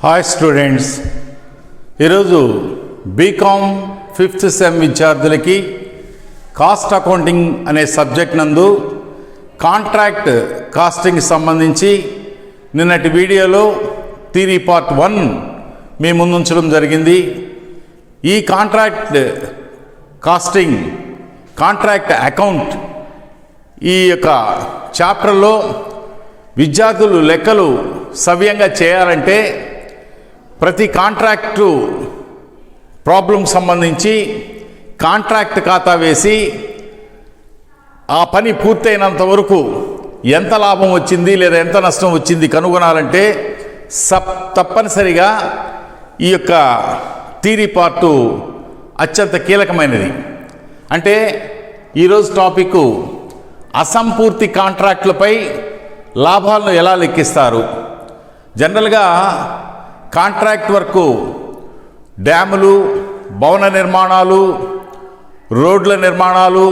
Hi students, ఈరోజు BCom 5th sem విద్యార్థులకి cost accounting అనే సబ్జెక్ట్ నందు కాంట్రాక్ట్ కాస్టింగ్కి సంబంధించి నిన్నటి వీడియోలో థియరీ పార్ట్ 1 మీ ముందుంచడం జరిగింది. ఈ కాంట్రాక్ట్ కాస్టింగ్, కాంట్రాక్ట్ అకౌంట్ ఈ యొక్క చాప్టర్లో విద్యార్థులు లెక్కలు సవ్యంగా చేయాలంటే ప్రతి కాంట్రాక్టు ప్రాబ్లం సంబంధించి కాంట్రాక్ట్ ఖాతా వేసి ఆ పని పూర్తయినంత వరకు ఎంత లాభం వచ్చింది లేదా ఎంత నష్టం వచ్చింది కనుగొనాలంటే తప్పనిసరిగా ఈ యొక్క థియరీ పార్టు అత్యంత కీలకమైనది. అంటే ఈరోజు టాపిక్ అసంపూర్తి కాంట్రాక్టులపై లాభాలను ఎలా లెక్కిస్తారు. జనరల్గా కాంట్రాక్ట్ వర్క్ డ్యాములు, భవన నిర్మాణాలు, రోడ్ల నిర్మాణాలు,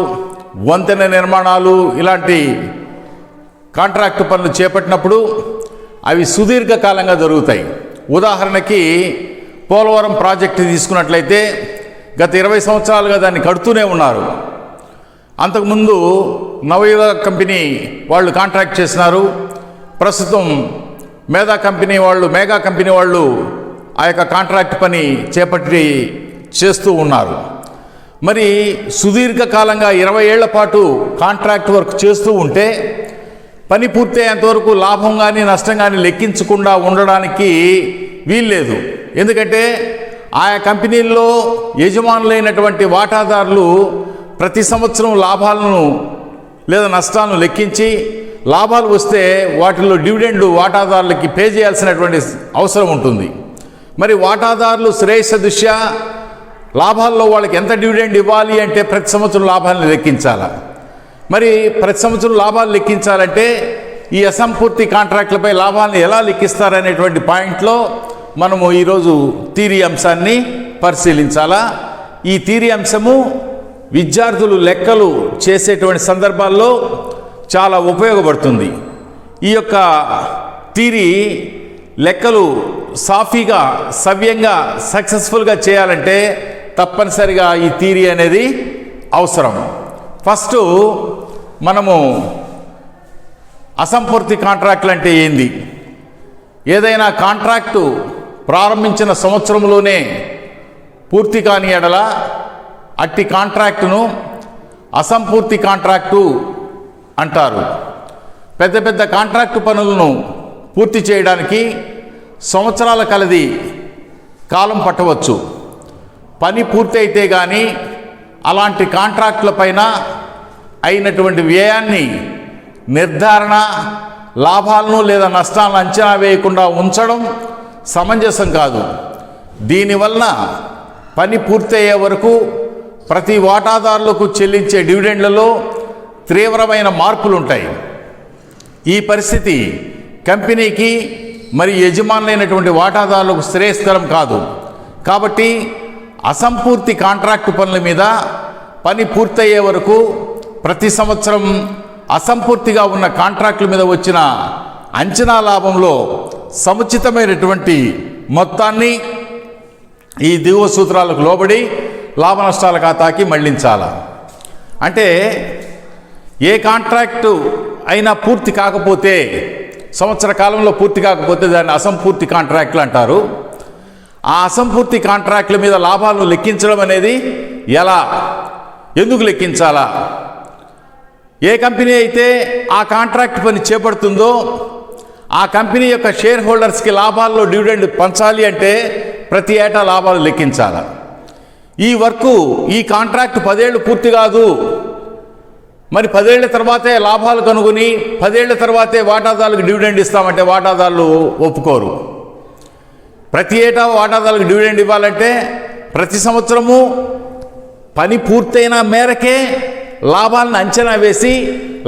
వంతెన నిర్మాణాలు ఇలాంటి కాంట్రాక్ట్ పనులు చేపట్టినప్పుడు అవి సుదీర్ఘకాలంగా జరుగుతాయి. ఉదాహరణకి పోలవరం ప్రాజెక్టు తీసుకున్నట్లయితే గత 20 సంవత్సరాలుగా దాన్ని కడుతూనే ఉన్నారు. అంతకుముందు నవయుగ కంపెనీ వాళ్ళు కాంట్రాక్ట్ చేసినారు. ప్రస్తుతం మెగా కంపెనీ వాళ్ళు ఆ యొక్క కాంట్రాక్ట్ పని చేపట్టి చేస్తూ ఉన్నారు. మరి సుదీర్ఘకాలంగా 20 ఏళ్ల పాటు కాంట్రాక్ట్ వర్క్ చేస్తూ ఉంటే పని పూర్తయ్యేంతవరకు లాభం కానీ నష్టం కానీ లెక్కించకుండా ఉండడానికి వీల్లేదు. ఎందుకంటే ఆయా కంపెనీల్లో యజమానులైనటువంటి వాటాదారులు ప్రతి సంవత్సరం లాభాలను లేదా నష్టాలను లెక్కించి లాభాలు వస్తే వాటిల్లో డివిడెండ్లు వాటాదారులకి పే చేయాల్సినటువంటి అవసరం ఉంటుంది. మరి వాటాదారులు శ్రేయస్సు దృష్ట్యా లాభాల్లో వాళ్ళకి ఎంత డివిడెండ్ ఇవ్వాలి అంటే ప్రతి సంవత్సరం లాభాలను లెక్కించాలి. మరి ప్రతి సంవత్సరం లాభాలు లెక్కించాలంటే ఈ అసంపూర్తి కాంట్రాక్టులపై లాభాలను ఎలా లెక్కిస్తారనేటువంటి పాయింట్లో మనము ఈరోజు థియరీ అంశాన్ని పరిశీలించాలా. ఈ థియరీ అంశము విద్యార్థులు లెక్కలు చేసేటువంటి సందర్భాల్లో చాలా ఉపయోగపడుతుంది. ఈ యొక్క థియరీ లెక్కలు సాఫీగా, సవ్యంగా, సక్సెస్ఫుల్గా చేయాలంటే తప్పనిసరిగా ఈ థియరీ అనేది అవసరం. ఫస్ట్ మనము అసంపూర్తి కాంట్రాక్టులు అంటే ఏంది? ఏదైనా కాంట్రాక్టు ప్రారంభించిన సంవత్సరంలోనే పూర్తి కాని ఎడల అట్టి కాంట్రాక్టును అసంపూర్తి కాంట్రాక్టు అంటారు. పెద్ద పెద్ద కాంట్రాక్టు పనులను పూర్తి చేయడానికి సంవత్సరాల కలది కాలం పట్టవచ్చు. పని పూర్తి అయితే కానీ అలాంటి కాంట్రాక్టుల పైన అయినటువంటి వ్యయాన్ని నిర్ధారణ, లాభాలను లేదా నష్టాలను అంచనా వేయకుండా ఉంచడం సమంజసం కాదు. దీనివల్ల పని పూర్తయ్యే వరకు ప్రతి వాటాదారులకు చెల్లించే డివిడెండ్లలో తీవ్రమైన మార్పులు ఉంటాయి. ఈ పరిస్థితి కంపెనీకి మరి యజమానులైనటువంటి వాటాదారులకు శ్రేయస్కరం కాదు. కాబట్టి అసంపూర్తి కాంట్రాక్టు పనుల మీద పని పూర్తయ్యే వరకు ప్రతి సంవత్సరం అసంపూర్తిగా ఉన్న కాంట్రాక్టుల మీద వచ్చిన అంచనా లాభంలో సముచితమైనటువంటి మొత్తాన్ని ఈ దిగువ సూత్రాలకు లోబడి లాభ నష్టాల ఖాతాకి మళ్లించాలి. అంటే ఏ కాంట్రాక్టు అయినా పూర్తి కాకపోతే, సంవత్సర కాలంలో పూర్తి కాకపోతే దాన్ని అసంపూర్తి కాంట్రాక్టులు అంటారు. ఆ అసంపూర్తి కాంట్రాక్టుల మీద లాభాలను లెక్కించడం అనేది ఎలా, ఎందుకు లెక్కించాలా? ఏ కంపెనీ అయితే ఆ కాంట్రాక్ట్ పని చేపడుతుందో ఆ కంపెనీ యొక్క షేర్ హోల్డర్స్కి లాభాల్లో డివిడెండ్ పంచాలి అంటే ప్రతి ఏటా లాభాలు లెక్కించాలి. ఈ కాంట్రాక్ట్ 10 ఏళ్ళు పూర్తి కాదు, మరి 10 ఏళ్ల తర్వాతే లాభాలు కనుగొని 10 ఏళ్ల తర్వాతే వాటాదారులకు డివిడెండ్ ఇస్తామంటే వాటాదారులు ఒప్పుకోరు. ప్రతి ఏటా వాటాదారులకు డివిడెండ్ ఇవ్వాలంటే ప్రతి సంవత్సరము పని పూర్తయిన మేరకే లాభాలను అంచనా వేసి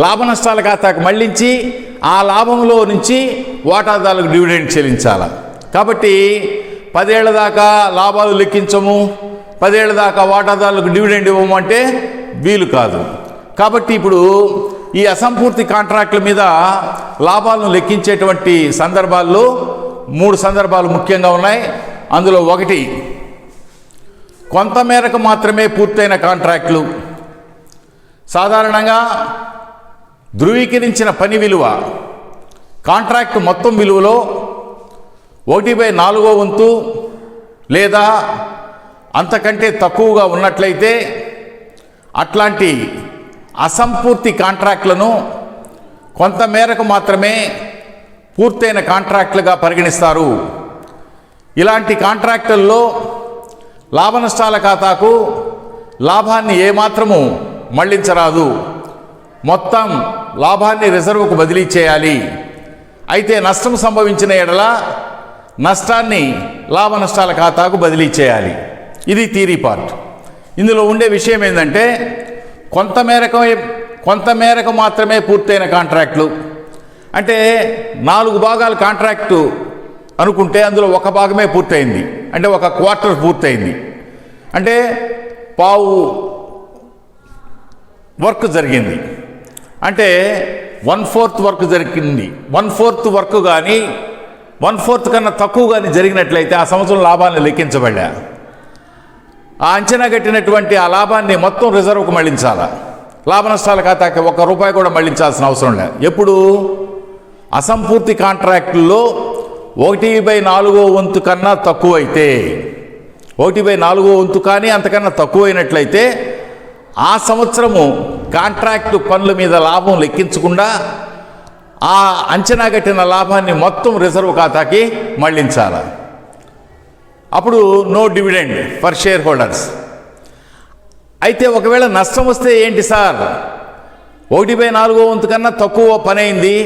లాభ నష్టాల ఖాతాకు మళ్లించి ఆ లాభంలో నుంచి వాటాదారులకు డివిడెండ్ చెల్లించాలి. కాబట్టి 10 ఏళ్ల దాకా లాభాలు లెక్కించము, 10 ఏళ్ల దాకా వాటాదారులకు డివిడెండ్ ఇవ్వము అంటే వీలు కాదు. కాబట్టి ఇప్పుడు ఈ అసంపూర్తి కాంట్రాక్టుల మీద లాభాలను లెక్కించేటువంటి సందర్భాల్లో 3 సందర్భాలు ముఖ్యంగా ఉన్నాయి. అందులో ఒకటి, కొంతమేరకు మాత్రమే పూర్తయిన కాంట్రాక్టులు. సాధారణంగా ధృవీకరించిన పని విలువ కాంట్రాక్టు మొత్తం విలువలో 1/4 వంతు లేదా అంతకంటే తక్కువగా ఉన్నట్లయితే అట్లాంటి అసంపూర్తి కాంట్రాక్టులను కొంతమేరకు మాత్రమే పూర్తయిన కాంట్రాక్టులుగా పరిగణిస్తారు. ఇలాంటి కాంట్రాక్టుల్లో లాభ నష్టాల ఖాతాకు లాభాన్ని ఏమాత్రము మళ్లించరాదు. మొత్తం లాభాన్ని రిజర్వుకు బదిలీ చేయాలి. అయితే నష్టం సంభవించిన ఎడల నష్టాన్ని లాభ నష్టాల ఖాతాకు బదిలీ చేయాలి. ఇది థియరీ పార్ట్. ఇందులో ఉండే విషయం ఏంటంటే, కొంతమేరకు మాత్రమే పూర్తయిన కాంట్రాక్టులు అంటే 4 భాగాల కాంట్రాక్టు అనుకుంటే అందులో 1 భాగమే పూర్తయింది, అంటే 1 క్వార్టర్ పూర్తయింది, అంటే పావు వర్క్ జరిగింది, అంటే 1/4 వర్క్ జరిగింది. 1/4 వర్క్ కానీ 1/4 కన్నా తక్కువ కానీ జరిగినట్లయితే ఆ సంవత్సరం లాభాన్ని లెక్కించబడ్డా. ఆ అంచనా కట్టినటువంటి ఆ లాభాన్ని మొత్తం రిజర్వుకు మళ్లించాలా. లాభ నష్టాల ఖాతాకి 1 రూపాయి కూడా మళ్లించాల్సిన అవసరం లేదు. ఎప్పుడు అసంపూర్తి కాంట్రాక్టుల్లో 1/4 వంతు కన్నా తక్కువ అయితే, 1/4 వంతు కానీ అంతకన్నా తక్కువైనట్లయితే ఆ సంవత్సరము కాంట్రాక్టు పనుల మీద లాభం లెక్కించకుండా ఆ అంచనా కట్టిన లాభాన్ని మొత్తం రిజర్వ్ ఖాతాకి మళ్లించాలి. అప్పుడు no dividend for share holders. అయితే ఒకవేళ నష్టం వస్తే ఏంటి సార్, 1/4 వంతు కన్నా తక్కువ పని అయింది,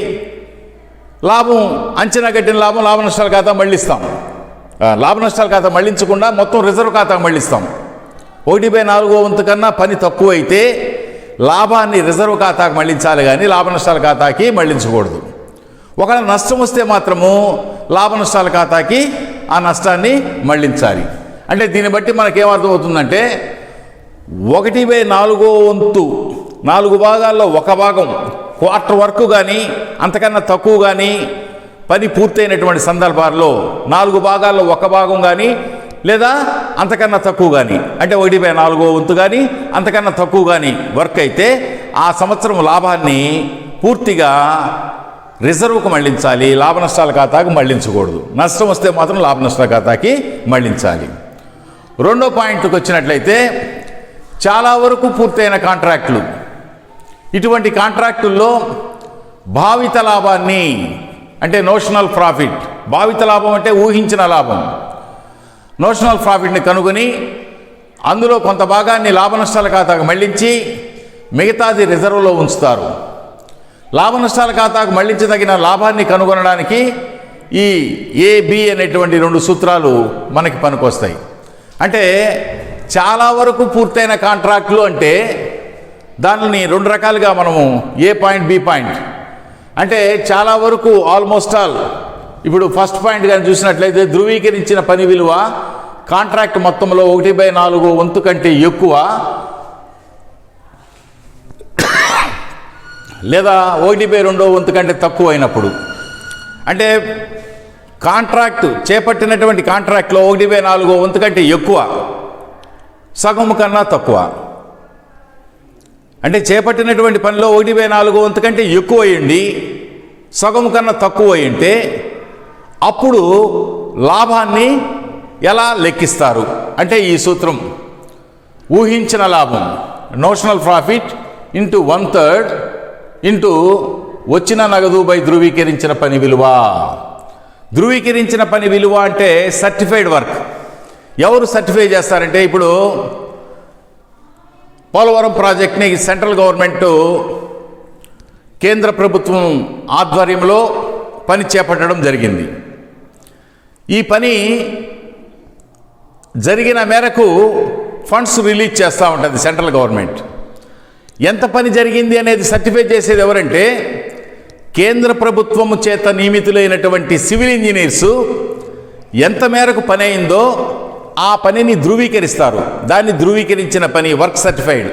లాభం అంచనా కట్టిన లాభం లాభ నష్టాల ఖాతా మళ్లిస్తాం. లాభ నష్టాల ఖాతా మళ్లించకుండా మొత్తం రిజర్వ్ ఖాతాకు మళ్లిస్తాం. 1/4 వంతు కన్నా పని తక్కువ అయితే లాభాన్ని రిజర్వ్ ఖాతాకు మళ్లించాలి కానీ లాభ నష్టాల ఖాతాకి మళ్లించకూడదు. ఒకవేళ నష్టం వస్తే మాత్రము లాభ నష్టాల ఖాతాకి ఆ నష్టాన్ని మళ్లించాలి. అంటే దీన్ని బట్టి మనకేమర్థమవుతుందంటే 1/4 వంతు 4 భాగాల్లో 1 భాగం క్వార్టర్ వర్క్ కానీ అంతకన్నా తక్కువ కానీ పని పూర్తయినటువంటి సందర్భాల్లో 4 భాగాల్లో 1 భాగం కానీ లేదా అంతకన్నా తక్కువ కానీ, అంటే 1/4 వంతు కానీ అంతకన్నా తక్కువ కానీ వర్క్ అయితే ఆ సంవత్సరం లాభాన్ని పూర్తిగా రిజర్వుకు మళ్లించాలి, లాభ నష్టాల ఖాతాకు మళ్లించకూడదు. నష్టం వస్తే మాత్రం లాభ నష్టాల ఖాతాకి మళ్లించాలి. రెండో పాయింట్కి వచ్చినట్లయితే, చాలా వరకు పూర్తయిన కాంట్రాక్టులు, ఇటువంటి కాంట్రాక్టుల్లో భావిత లాభాన్ని, అంటే నోషనల్ ప్రాఫిట్, భావిత లాభం అంటే ఊహించిన లాభం, నోషనల్ ప్రాఫిట్ని కనుగొని అందులో కొంత భాగాన్ని లాభ నష్టాల ఖాతాకు మళ్లించి మిగతాది రిజర్వ్లో ఉంచుతారు. లాభ నష్టాల ఖాతాకు మళ్లించదగిన లాభాన్ని కనుగొనడానికి ఈ ఏబి అనేటువంటి 2 సూత్రాలు మనకి పనికొస్తాయి. అంటే చాలా వరకు పూర్తయిన కాంట్రాక్టులు అంటే దానిని 2 రకాలుగా మనము ఏ పాయింట్ బి పాయింట్, అంటే చాలా వరకు ఆల్మోస్ట్ ఆల్. ఇప్పుడు ఫస్ట్ పాయింట్ కానీ చూసినట్లయితే ధృవీకరించిన పని విలువ కాంట్రాక్ట్ మొత్తంలో 1/4 వంతు కంటే ఎక్కువ లేదా 1/2 వంతు కంటే తక్కువ అయినప్పుడు, అంటే కాంట్రాక్టు చేపట్టినటువంటి కాంట్రాక్ట్లో 1/4 వంతు కంటే ఎక్కువ, సగం కన్నా తక్కువ, అంటే చేపట్టినటువంటి పనిలో 1/4 వంతు కంటే ఎక్కువ అయ్యండి, సగం కన్నా తక్కువ అయ్యింటే అప్పుడు లాభాన్ని ఎలా లెక్కిస్తారు అంటే ఈ సూత్రం, ఊహించిన లాభం నోషనల్ ప్రాఫిట్ ఇంటూ 1/3 ఇంటూ వచ్చిన నగదు బై ధృవీకరించిన పని విలువ. ధృవీకరించిన పని విలువ అంటే సర్టిఫైడ్ వర్క్. ఎవరు సర్టిఫై చేస్తారంటే, ఇప్పుడు పోలవరం ప్రాజెక్ట్ని సెంట్రల్ గవర్నమెంట్ కేంద్ర ప్రభుత్వం ఆధ్వర్యంలో పని చేపట్టడం జరిగింది. ఈ పని జరిగిన మేరకు ఫండ్స్ రిలీజ్ చేస్తూ ఉంటుంది సెంట్రల్ గవర్నమెంట్. ఎంత పని జరిగింది అనేది సర్టిఫై చేసేది ఎవరంటే కేంద్ర ప్రభుత్వము చేత నియమితులైనటువంటి సివిల్ ఇంజనీర్సు ఎంత మేరకు పని అయిందో ఆ పనిని ధృవీకరిస్తారు. దాన్ని ధృవీకరించిన పని వర్క్ సర్టిఫైడ్.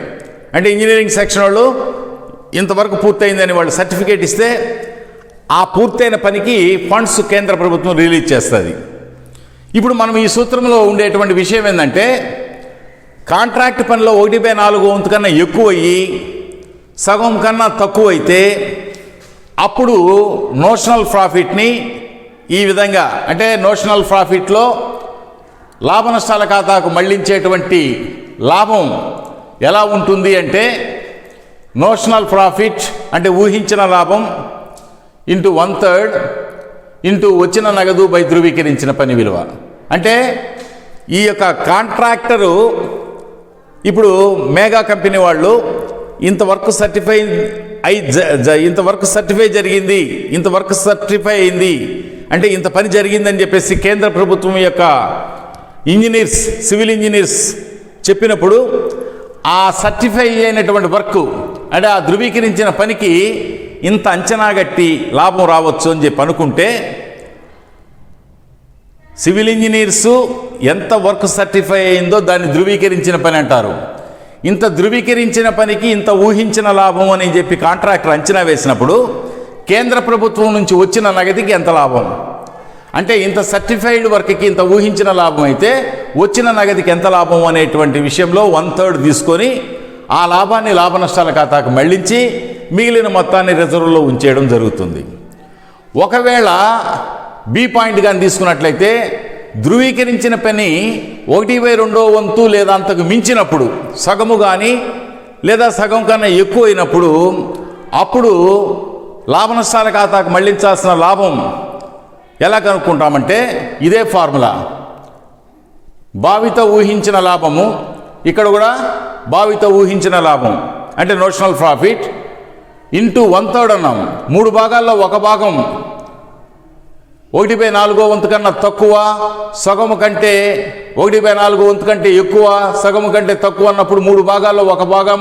అంటే ఇంజనీరింగ్ సెక్షన్ వాళ్ళు ఇంతవరకు పూర్తయిందని వాళ్ళు సర్టిఫికేట్ ఇస్తే ఆ పూర్తయిన పనికి ఫండ్స్ కేంద్ర ప్రభుత్వం రిలీజ్ చేస్తుంది. ఇప్పుడు మనం ఈ సూత్రంలో ఉండేటువంటి విషయం ఏంటంటే, కాంట్రాక్ట్ పనిలో 1/4 వంతు కన్నా ఎక్కువ అయ్యి సగం కన్నా తక్కువ అయితే అప్పుడు నోషనల్ ప్రాఫిట్ని ఈ విధంగా, అంటే నోషనల్ ప్రాఫిట్లో లాభ నష్టాల ఖాతాకు మళ్లించేటువంటి లాభం ఎలా ఉంటుంది అంటే, నోషనల్ ప్రాఫిట్ అంటే ఊహించిన లాభం ఇంటూ 1/3 ఇంటూ వచ్చిన నగదు బై ధృవీకరించిన పని విలువ. అంటే ఈ యొక్క కాంట్రాక్టరు ఇప్పుడు మేఘా కంపెనీ వాళ్ళు ఇంతవరకు ఇంతవరకు సర్టిఫై జరిగింది, ఇంతవరకు సర్టిఫై అయింది అంటే ఇంత పని జరిగిందని చెప్పేసి కేంద్ర ప్రభుత్వం యొక్క ఇంజనీర్స్, సివిల్ ఇంజనీర్స్ చెప్పినప్పుడు ఆ సర్టిఫై అయినటువంటి వర్క్ అంటే ఆ ధృవీకరించిన పనికి ఇంత అంచనా గట్టి లాభం రావచ్చు అని చెప్పి అనుకుంటే, సివిల్ ఇంజనీర్సు ఎంత వర్క్ సర్టిఫై అయిందో దాన్ని ధృవీకరించిన పని అంటారు. ఇంత ధృవీకరించిన పనికి ఇంత ఊహించిన లాభం అని చెప్పి కాంట్రాక్టర్ అంచనా వేసినప్పుడు కేంద్ర ప్రభుత్వం నుంచి వచ్చిన నగదికి ఎంత లాభం, అంటే ఇంత సర్టిఫైడ్ వర్క్కి ఇంత ఊహించిన లాభం అయితే వచ్చిన నగదికి ఎంత లాభం అనేటువంటి విషయంలో 1/3 తీసుకొని ఆ లాభాన్ని లాభ నష్టాల ఖాతాకు మళ్లించి మిగిలిన మొత్తాన్ని రిజర్వ్లో ఉంచేయడం జరుగుతుంది. ఒకవేళ బి పాయింట్ కానీ తీసుకున్నట్లయితే, ధృవీకరించిన పని 1/2 వంతు లేదా అంతకు మించినప్పుడు, సగము కానీ లేదా సగం కన్నా ఎక్కువ అయినప్పుడు అప్పుడు లాభ నష్టాల ఖాతాకు మళ్లించాల్సిన లాభం ఎలా కనుక్కుంటామంటే ఇదే ఫార్ములా. భావిత ఊహించిన లాభము, ఇక్కడ కూడా భావిత ఊహించిన లాభం అంటే నోషనల్ ప్రాఫిట్ ఇంటూ 1/3 అన్నాం. 3 భాగాల్లో 1 భాగం 1/4 వంతు కన్నా తక్కువ, సగము కంటే 1/4 వంతు కంటే ఎక్కువ, సగము కంటే తక్కువ అన్నప్పుడు 3 భాగాల్లో 1 భాగం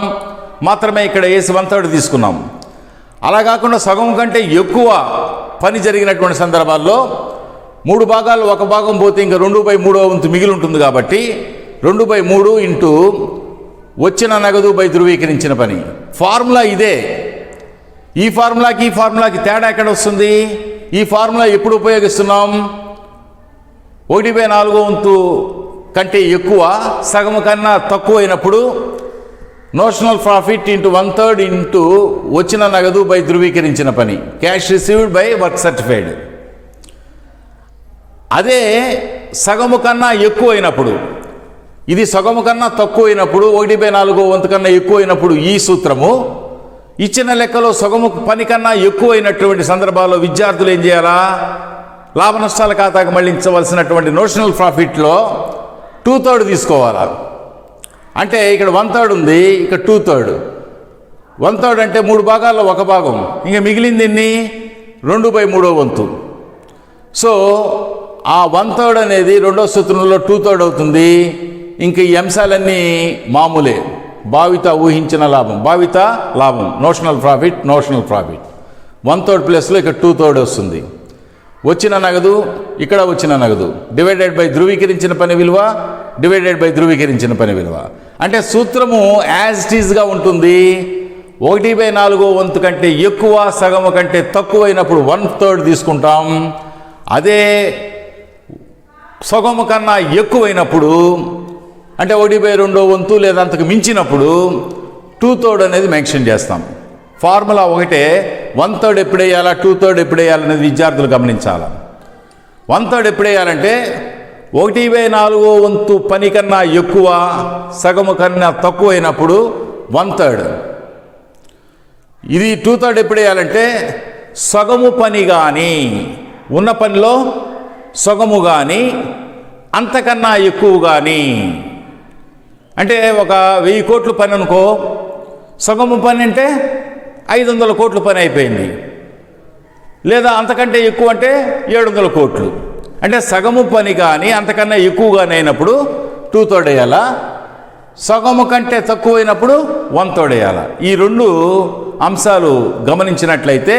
మాత్రమే ఇక్కడ వేసి 1/3 తీసుకున్నాం. అలా కాకుండా సగం కంటే ఎక్కువ పని జరిగినటువంటి సందర్భాల్లో 3 భాగాల్లో 1 భాగం పోతే ఇంకా 2/3 వంతు మిగిలి ఉంటుంది. కాబట్టి 2/3 ఇంటూ వచ్చిన నగదు బై ధృవీకరించిన పని. ఫార్ములా ఇదే. ఈ ఫార్ములాకి తేడా ఎక్కడ వస్తుంది? ఈ ఫార్ములా ఎప్పుడు ఉపయోగిస్తున్నాం? 1/4 వంతు కంటే ఎక్కువ, సగము కన్నా తక్కువ అయినప్పుడు నోషనల్ ప్రాఫిట్ ఇంటూ 1/3 ఇంటూ వచ్చిన నగదు బై ధృవీకరించిన పని, cash received by work certified. అదే సగము కన్నా ఎక్కువ అయినప్పుడు, ఇది సగము కన్నా తక్కువ అయినప్పుడు, 1/4 వంతు కన్నా ఎక్కువ అయినప్పుడు ఈ సూత్రము ఇచ్చిన లెక్కలో సగము పని కన్నా ఎక్కువ అయినటువంటి సందర్భాల్లో విద్యార్థులు ఏం చేయాలా? లాభ నష్టాల ఖాతాకు మళ్లించవలసినటువంటి నోషనల్ ప్రాఫిట్లో 2/3 తీసుకోవాలా. అంటే ఇక్కడ 1/3 ఉంది, ఇక్కడ 2/3. 1/3 అంటే 3 భాగాల్లో 1 భాగం, ఇంకా మిగిలింది ఎన్ని? 2/3 వంతు. సో ఆ 1/3 అనేది రెండో సూత్రంలో 2/3 అవుతుంది. ఇంక ఈ అంశాలన్నీ మామూలే. భావిత ఊహించిన లాభం, భావిత లాభం, నోషనల్ ప్రాఫిట్ 1/3 ప్లస్లో ఇక్కడ 2/3 వస్తుంది. వచ్చిన నగదు, ఇక్కడ వచ్చిన నగదు డివైడెడ్ బై ధృవీకరించిన పని విలువ డివైడెడ్ బై ధృవీకరించిన పని విలువ. అంటే సూత్రము యాజ్ ఇట్ ఈజ్గా ఉంటుంది. 1/4 వంతు కంటే ఎక్కువ, సగము కంటే తక్కువ అయినప్పుడు 1/3 తీసుకుంటాం. అదే సగము కన్నా ఎక్కువైనప్పుడు అంటే 1/2 వంతు లేదా అంతకు మించినప్పుడు 2/3 అనేది మెన్షన్ చేస్తాం. ఫార్ములా ఒకటే. 1/3 ఎప్పుడు వేయాలా, 2/3 ఎప్పుడు వేయాలనేది విద్యార్థులు గమనించాలి. 1/3 ఎప్పుడు వేయాలంటే 1/4 వంతు పని కన్నా ఎక్కువ, సగము కన్నా తక్కువ అయినప్పుడు 1/3. ఇది 2/3 ఎప్పుడు వేయాలంటే సగము పని కానీ, ఉన్న పనిలో సగము కానీ, అంతకన్నా ఎక్కువ కానీ, అంటే ఒక 1000 కోట్ల పని అనుకో, సగము పని అంటే 500 కోట్ల పని అయిపోయింది. లేదా అంతకంటే ఎక్కువ అంటే 700 కోట్లు. అంటే సగము పని కానీ అంతకన్నా ఎక్కువ కానీ అయినప్పుడు 2/3 వేయాలా, సగము కంటే తక్కువైనప్పుడు 1/3 వేయాలా. ఈ 2 అంశాలు గమనించినట్లయితే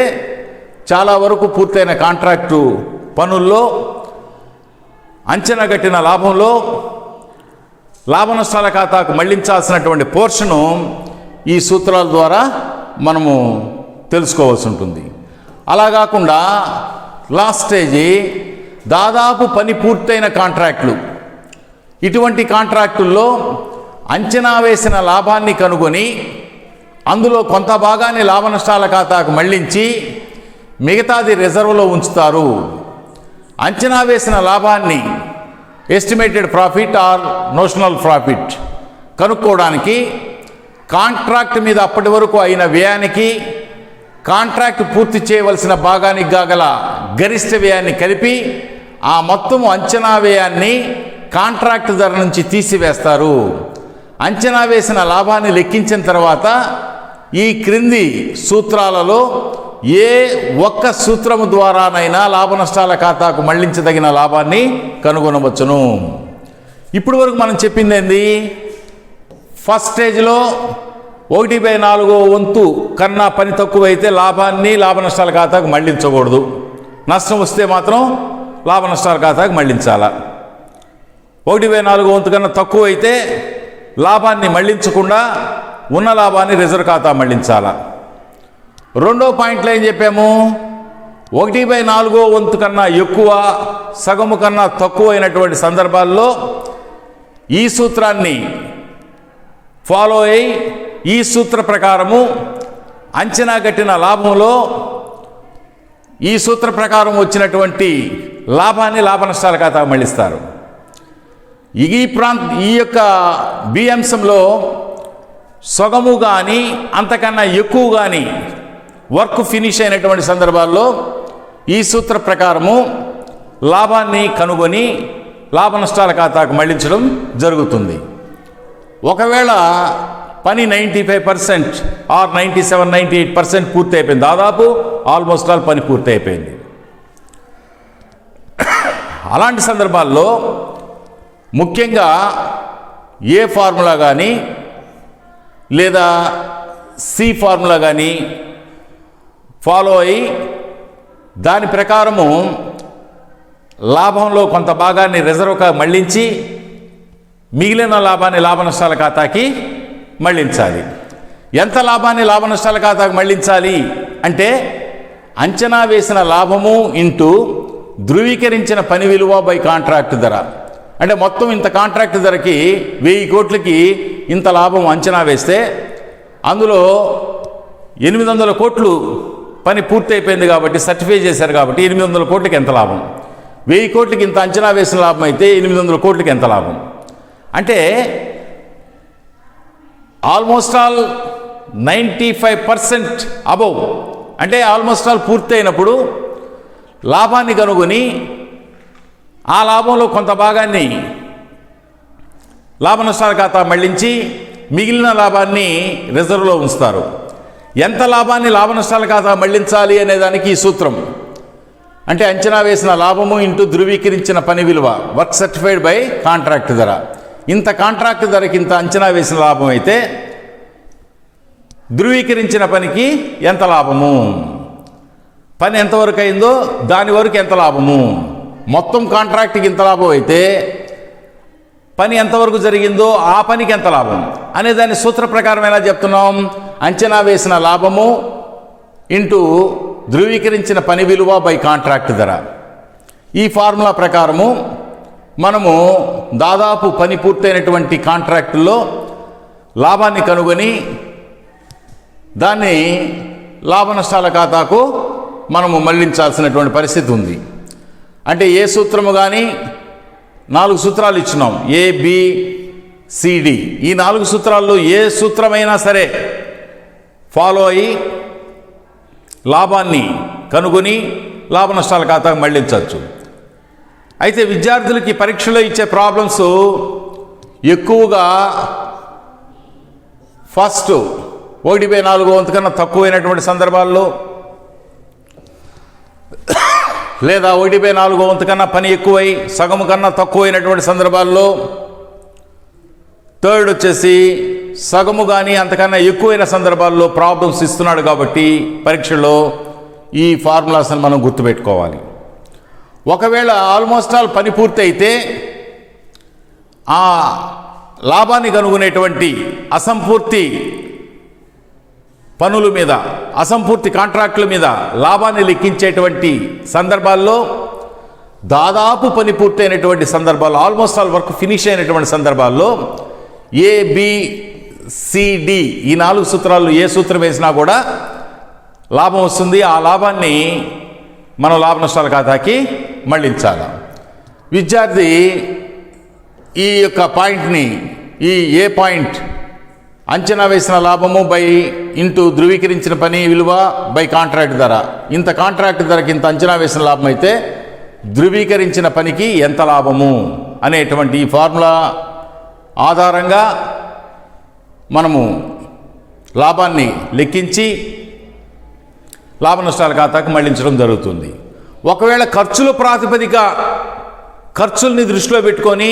చాలా వరకు పూర్తయిన కాంట్రాక్టు పనుల్లో అంచనా కట్టిన లాభంలో లాభ నష్టాల ఖాతాకు మళ్లించాల్సినటువంటి పోర్షను ఈ సూత్రాల ద్వారా మనము తెలుసుకోవాల్సి ఉంటుంది. అలా కాకుండా లాస్ట్ స్టేజీ దాదాపు పని పూర్తయిన కాంట్రాక్టులు, ఇటువంటి కాంట్రాక్టుల్లో అంచనా వేసిన లాభాన్ని కనుగొని అందులో కొంత భాగాన్ని లాభ నష్టాల ఖాతాకు మళ్లించి మిగతాది రిజర్వ్లో ఉంచుతారు. అంచనా వేసిన లాభాన్ని estimated profit or notional profit కనుక్కోవడానికి కాంట్రాక్ట్ మీద అప్పటి వరకు అయిన వ్యయానికి కాంట్రాక్ట్ పూర్తి చేయవలసిన భాగానికి గల గరిష్ట వ్యయాన్ని కలిపి ఆ మొత్తం అంచనా వ్యయాన్ని కాంట్రాక్ట్ ధర నుంచి తీసివేస్తారు. అంచనా వేసిన లాభాన్ని లెక్కించిన తర్వాత ఈ క్రింది సూత్రాలలో ఏ ఒక్క సూత్రము ద్వారానైనా లాభ నష్టాల ఖాతాకు మళ్లించదగిన లాభాన్ని కనుగొనవచ్చును. ఇప్పుడు వరకు మనం చెప్పింది ఏంది? ఫస్ట్ స్టేజ్లో 1/4 వంతు కన్నా పని తక్కువైతే లాభాన్ని లాభ నష్టాల ఖాతాకు మళ్లించకూడదు. నష్టం వస్తే మాత్రం లాభ నష్టాల ఖాతాకు మళ్లించాలా. 1/4 వంతు కన్నా తక్కువ అయితే లాభాన్ని మళ్లించకుండా ఉన్న లాభాన్ని రిజర్వ్ ఖాతా మళ్లించాలా. రెండో పాయింట్లో ఏం చెప్పాము? 1/4 వంతు కన్నా ఎక్కువ, సగము కన్నా తక్కువ అయినటువంటి సందర్భాల్లో ఈ సూత్రాన్ని ఫాలో అయ్యి ఈ సూత్ర ప్రకారము అంచనా కట్టిన లాభంలో ఈ సూత్ర ప్రకారం వచ్చినటువంటి లాభాన్ని లాభ నష్టాల ఖాతాకు మళ్లిస్తారు. ఈ యొక్క బి అంశంలో సగము కానీ అంతకన్నా ఎక్కువ కానీ వర్క్ ఫినిష్ అయినటువంటి సందర్భాల్లో ఈ సూత్ర ప్రకారము లాభాన్ని కనుగొని లాభ నష్టాల ఖాతాకు మళ్లించడం జరుగుతుంది. ఒకవేళ పని 95% ఆర్ 97-98% పూర్తి అయిపోయింది, దాదాపు ఆల్మోస్ట్ ఆల్ పని పూర్తి అయిపోయింది. అలాంటి సందర్భాల్లో ముఖ్యంగా ఏ ఫార్ములా కానీ లేదా సి ఫార్ములా కానీ ఫాలో అయ్యి దాని ప్రకారము లాభంలో కొంత భాగాన్ని రిజర్వ్గా మళ్లించి మిగిలిన లాభాన్ని లాభ నష్టాల ఖాతాకి మళ్లించాలి. ఎంత లాభాన్ని లాభ నష్టాల ఖాతాకు మళ్లించాలి అంటే అంచనా వేసిన లాభము ఇంటూ ధృవీకరించిన పని విలువ బై కాంట్రాక్ట్ ధర. అంటే మొత్తం ఇంత కాంట్రాక్ట్ ధరకి 1000 కోట్లకి ఇంత లాభం అంచనా వేస్తే అందులో 800 కోట్లు పని పూర్తి అయిపోయింది కాబట్టి సర్టిఫై చేశారు కాబట్టి 800 కోట్లకి ఎంత లాభం? 1000 కోట్లకి ఇంత అంచనా వేసిన లాభం అయితే 800 కోట్లకి ఎంత లాభం? అంటే ఆల్మోస్ట్ ఆల్ 95% అబౌవ్, అంటే ఆల్మోస్ట్ ఆల్ పూర్తి అయినప్పుడు లాభాన్ని కనుగొని ఆ లాభంలో కొంత భాగాన్ని లాభ నష్టాల ఖాతా మళ్లించి మిగిలిన లాభాన్ని రిజర్వ్లో ఉంచుతారు. ఎంత లాభాన్ని లాభ నష్టాల ఖాతా మళ్లించాలి అనేదానికి ఈ సూత్రం. అంటే అంచనా వేసిన లాభము ఇంటూ ధృవీకరించిన పని విలువ, వర్క్ సర్టిఫైడ్ బై కాంట్రాక్ట్ ధర. ఇంత కాంట్రాక్ట్ ధరకి ఇంత అంచనా వేసిన లాభం అయితే ధృవీకరించిన పనికి ఎంత లాభము, పని ఎంతవరకు అయిందో దాని వరకు ఎంత లాభము, మొత్తం కాంట్రాక్ట్కి ఇంత లాభం అయితే పని ఎంతవరకు జరిగిందో ఆ పనికి ఎంత లాభం అనే దాని సూత్ర ప్రకారం ఎలా చెప్తున్నాం? అంచనా వేసిన లాభము ఇంటూ ధృవీకరించిన పని విలువ బై కాంట్రాక్ట్ ధర. ఈ ఫార్ములా ప్రకారము మనము దాదాపు పని పూర్తయినటువంటి కాంట్రాక్టుల్లో లాభాన్ని కనుగొని దాన్ని లాభ నష్టాల ఖాతాకు మనము మళ్లించాల్సినటువంటి పరిస్థితి ఉంది. అంటే ఏ సూత్రము కానీ 4 సూత్రాలు ఇచ్చినాం, ABCD. ఈ 4 సూత్రాల్లో ఏ సూత్రమైనా సరే ఫాలో అయ్యి లాభాన్ని కనుగొని లాభ నష్టాల ఖాతాకు మళ్లించవచ్చు. అయితే విద్యార్థులకి పరీక్షలో ఇచ్చే ప్రాబ్లమ్స్ ఎక్కువగా ఫస్ట్ 1/4 వంతు కన్నా తక్కువైనటువంటి సందర్భాల్లో లేదా 1/4 వంతు కన్నా పని ఎక్కువై సగము కన్నా తక్కువైనటువంటి సందర్భాల్లో, థర్డ్ వచ్చేసి సగము కానీ అంతకన్నా ఎక్కువైన సందర్భాల్లో ప్రాబ్లమ్స్ ఇస్తున్నాడు కాబట్టి పరీక్షలో ఈ ఫార్ములాస్ని మనం గుర్తుపెట్టుకోవాలి. ఒకవేళ ఆల్మోస్ట్ ఆల్ పని పూర్తి అయితే ఆ లాభాన్ని కనుగొనేటువంటి అసంపూర్తి పనుల మీద, అసంపూర్తి కాంట్రాక్టుల మీద లాభాన్ని లెక్కించేటువంటి సందర్భాల్లో, దాదాపు పని పూర్తయినటువంటి సందర్భాల్లో, ఆల్మోస్ట్ ఆల్ వర్క్ ఫినిష్ అయినటువంటి సందర్భాల్లో ABCD ఈ 4 సూత్రాల్లో ఏ సూత్రం వేసినా కూడా లాభం వస్తుంది. ఆ లాభాన్ని మనం లాభ నష్టాల ఖాతాకి మళ్ళించాలి. విద్యార్థి ఈ యొక్క పాయింట్ని, ఈ ఏ పాయింట్ అంచనా వేసిన లాభము బై ఇంటూ ధృవీకరించిన పని విలువ బై కాంట్రాక్ట్ ధర, ఇంత కాంట్రాక్ట్ ధరకి ఇంత అంచనా వేసిన లాభం అయితే ధృవీకరించిన పనికి ఎంత లాభము అనేటువంటి ఈ ఫార్ములా ఆధారంగా మనము లాభాన్ని లెక్కించి లాభ నష్టాల ఖాతాకు మళ్లించడం జరుగుతుంది. ఒకవేళ ఖర్చుల ప్రాతిపదిక ఖర్చుల్ని దృష్టిలో పెట్టుకొని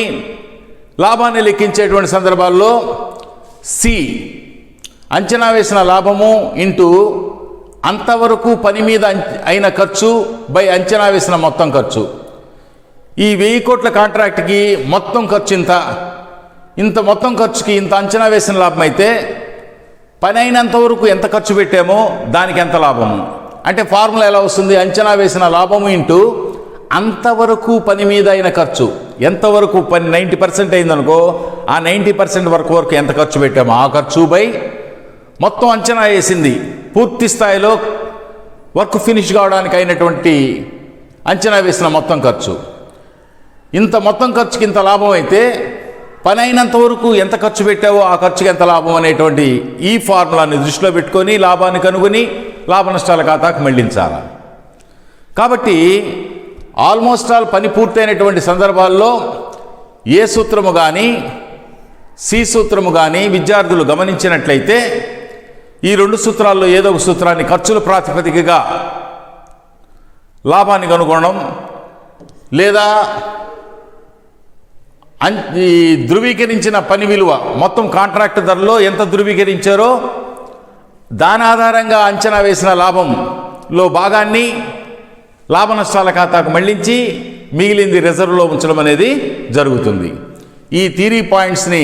లాభాన్ని లెక్కించేటువంటి సందర్భాల్లో సి అంచనా వేసిన లాభము ఇంటూ అంతవరకు పని మీద అయిన ఖర్చు బై అంచనా వేసిన మొత్తం ఖర్చు. ఈ 1000 కోట్ల కాంట్రాక్ట్కి మొత్తం ఖర్చు ఇంత మొత్తం ఖర్చుకి ఇంత అంచనా వేసిన లాభం అయితే పని అయినంత వరకు ఎంత ఖర్చు పెట్టామో దానికి ఎంత లాభము అంటే ఫార్ములా ఎలా వస్తుంది? అంచనా వేసిన లాభము ఇంటూ అంతవరకు పని మీద అయిన ఖర్చు. ఎంతవరకు పని 90% అయిందనుకో, ఆ 90% వరకు ఎంత ఖర్చు పెట్టామో ఆ ఖర్చు బై మొత్తం అంచనా వేసింది పూర్తి స్థాయిలో వర్క్ ఫినిష్ కావడానికి అయినటువంటి అంచనా వేసిన మొత్తం ఖర్చు. ఇంత మొత్తం ఖర్చుకి ఇంత లాభం అయితే పని అయినంత వరకు ఎంత ఖర్చు పెట్టావో ఆ ఖర్చుకి ఎంత లాభం అనేటువంటి ఈ ఫార్ములాని దృష్టిలో పెట్టుకొని లాభాన్ని కనుగొని లాభ నష్టాల ఖాతాకు మళ్లించాలి. కాబట్టి ఆల్మోస్ట్ ఆల్ పని పూర్తయినటువంటి సందర్భాల్లో ఏ సూత్రము కానీ సి సూత్రము కానీ విద్యార్థులు గమనించినట్లయితే ఈ 2 సూత్రాల్లో ఏదో ఒక సూత్రాన్ని ఖర్చుల ప్రాతిపదికగా లాభాన్ని కనుగొనడం, లేదా ఈ ధృవీకరించిన పని విలువ మొత్తం కాంట్రాక్ట్ ధరలో ఎంత ధృవీకరించారో దాని ఆధారంగా అంచనా వేసిన లాభంలో భాగాన్ని లాభ నష్టాల ఖాతాకు మళ్లించి మిగిలింది రిజర్వ్లో ఉంచడం అనేది జరుగుతుంది. ఈ థియరీ పాయింట్స్ని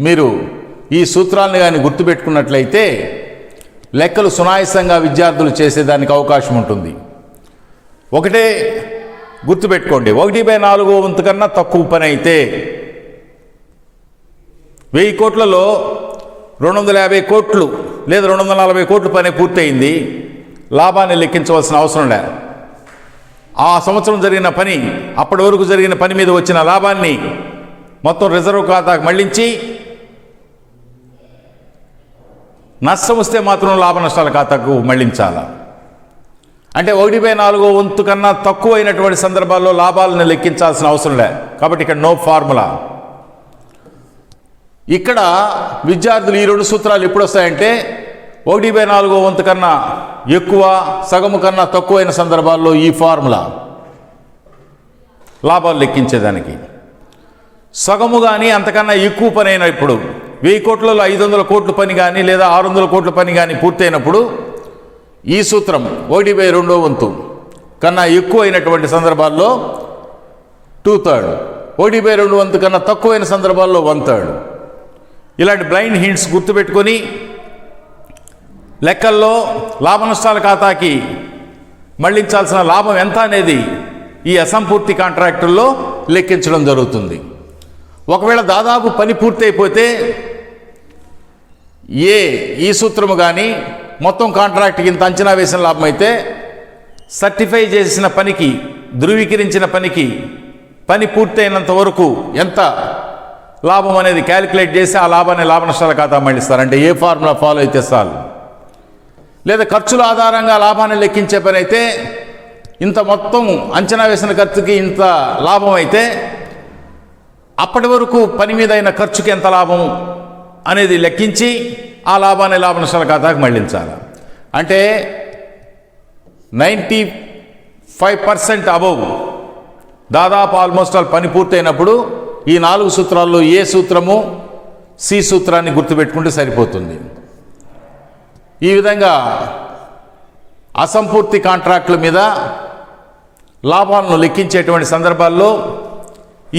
మీరు ఈ సూత్రాలను కానీ గుర్తుపెట్టుకున్నట్లయితే లెక్కలు సునాయాసంగా విద్యార్థులు చేసేదానికి అవకాశం ఉంటుంది. ఒకటే గుర్తుపెట్టుకోండి, 1/4 వంతు కన్నా తక్కువ పని అయితే 1000 కోట్లలో 250 కోట్లు లేదా 240 కోట్లు పని పూర్తయింది. లాభాన్ని లెక్కించవలసిన అవసరం లేదు. ఆ సంవత్సరం జరిగిన పని, అప్పటి వరకు జరిగిన పని మీద వచ్చిన లాభాన్ని మొత్తం రిజర్వ్ ఖాతాకు మళ్లించి నష్టం వస్తే మాత్రం లాభ నష్టాల ఖాతాకు మళ్లించాలి. అంటే 1/4 వంతు కన్నా తక్కువ అయినటువంటి సందర్భాల్లో లాభాలను లెక్కించాల్సిన అవసరం లేదు. కాబట్టి ఇక్కడ నో ఫార్ములా. ఇక్కడ విద్యార్థులు ఈ 2 సూత్రాలు ఎప్పుడు వస్తాయంటే 1/4 వంతు కన్నా ఎక్కువ, సగము కన్నా తక్కువైన సందర్భాల్లో ఈ ఫార్ములా లాభాలు లెక్కించేదానికి. సగము కానీ అంతకన్నా ఎక్కువ పని అయినప్పుడు 1000 కోట్లలో 500 కోట్ల పని కానీ లేదా 600 కోట్ల పని కానీ పూర్తయినప్పుడు ఈ సూత్రం 1/2 వంతు కన్నా ఎక్కువ అయినటువంటి సందర్భాల్లో 2/3, 1/2 వంతు కన్నా తక్కువైన సందర్భాల్లో 1/3. ఇలాంటి బ్లైండ్ హింట్స్ గుర్తుపెట్టుకొని లెక్కల్లో లాభ నష్టాల ఖాతాకి మళ్లించాల్సిన లాభం ఎంత అనేది ఈ అసంపూర్తి కాంట్రాక్టుల్లో లెక్కించడం జరుగుతుంది. ఒకవేళ దాదాపు పని పూర్తయిపోతే ఈ సూత్రము కానీ మొత్తం కాంట్రాక్ట్కి ఇంత అంచనా వేసిన లాభం అయితే సర్టిఫై చేసిన పనికి, ధృవీకరించిన పనికి పని పూర్తయినంత వరకు ఎంత లాభం అనేది క్యాలిక్యులేట్ చేసి ఆ లాభాన్ని లాభ నష్టాల ఖాతా మళ్ళిస్తారు. అంటే ఏ ఫార్ములా ఫాలో అయితే చాలు. లేదా ఖర్చుల ఆధారంగా లాభాన్ని లెక్కించే పని అయితే ఇంత మొత్తం అంచనా వేసిన ఖర్చుకి ఇంత లాభం అయితే అప్పటి వరకు పని మీద అయిన ఖర్చుకి ఎంత లాభం అనేది లెక్కించి ఆ లాభాన్ని లాభ నష్టాల ఖాతాకు మళ్లించాలి. అంటే 95% అబవ్, దాదాపు ఆల్మోస్ట్ ఆల్ పని పూర్తయినప్పుడు ఈ 4 సూత్రాల్లో ఏ సూత్రము సి సూత్రాన్ని గుర్తుపెట్టుకుంటే సరిపోతుంది. ఈ విధంగా అసంపూర్తి కాంట్రాక్టుల మీద లాభాలను లెక్కించేటువంటి సందర్భాల్లో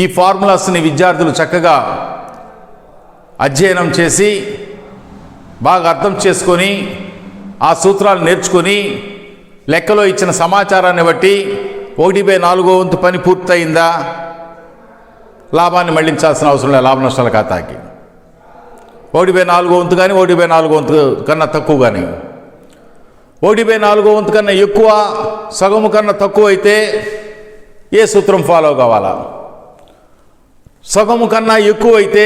ఈ ఫార్ములాస్ని విద్యార్థులు చక్కగా అధ్యయనం చేసి బాగా అర్థం చేసుకొని ఆ సూత్రాలు నేర్చుకుని లెక్కలో ఇచ్చిన సమాచారాన్ని బట్టి 1/4 వంతు పని పూర్తయిందా, లాభాన్ని మళ్లించాల్సిన అవసరం లేదు లాభ నష్టాల ఖాతాకి. 1/4 వంతు కానీ 1/4 వంతు కన్నా తక్కువ కానీ, 1/4 వంతు కన్నా ఎక్కువ, సగము కన్నా తక్కువ అయితే ఏ సూత్రం ఫాలో కావాలా, సగము కన్నా ఎక్కువ అయితే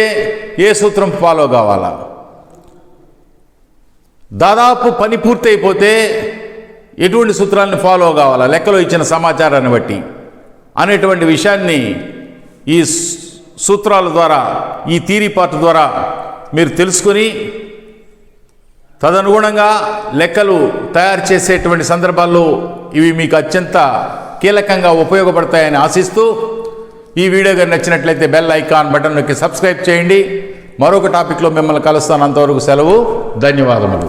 ఏ సూత్రం ఫాలో కావాలా, దాదాపు పని పూర్తయిపోతే ఎటువంటి సూత్రాలను ఫాలో కావాలా లెక్కలో ఇచ్చిన సమాచారాన్ని బట్టి అనేటువంటి విషయాన్ని ఈ సూత్రాల ద్వారా, ఈ థియరీ పార్ట్ ద్వారా మీరు తెలుసుకుని తదనుగుణంగా లెక్కలు తయారు చేసేటువంటి సందర్భాల్లో ఇవి మీకు అత్యంత కీలకంగా ఉపయోగపడతాయని ఆశిస్తూ, ఈ వీడియో గారు నచ్చినట్లయితే బెల్ ఐకాన్ బటన్ నొక్కి సబ్స్క్రైబ్ చేయండి. మరొక టాపిక్లో మిమ్మల్ని కలుస్తాను. అంతవరకు సెలవు. ధన్యవాదములు.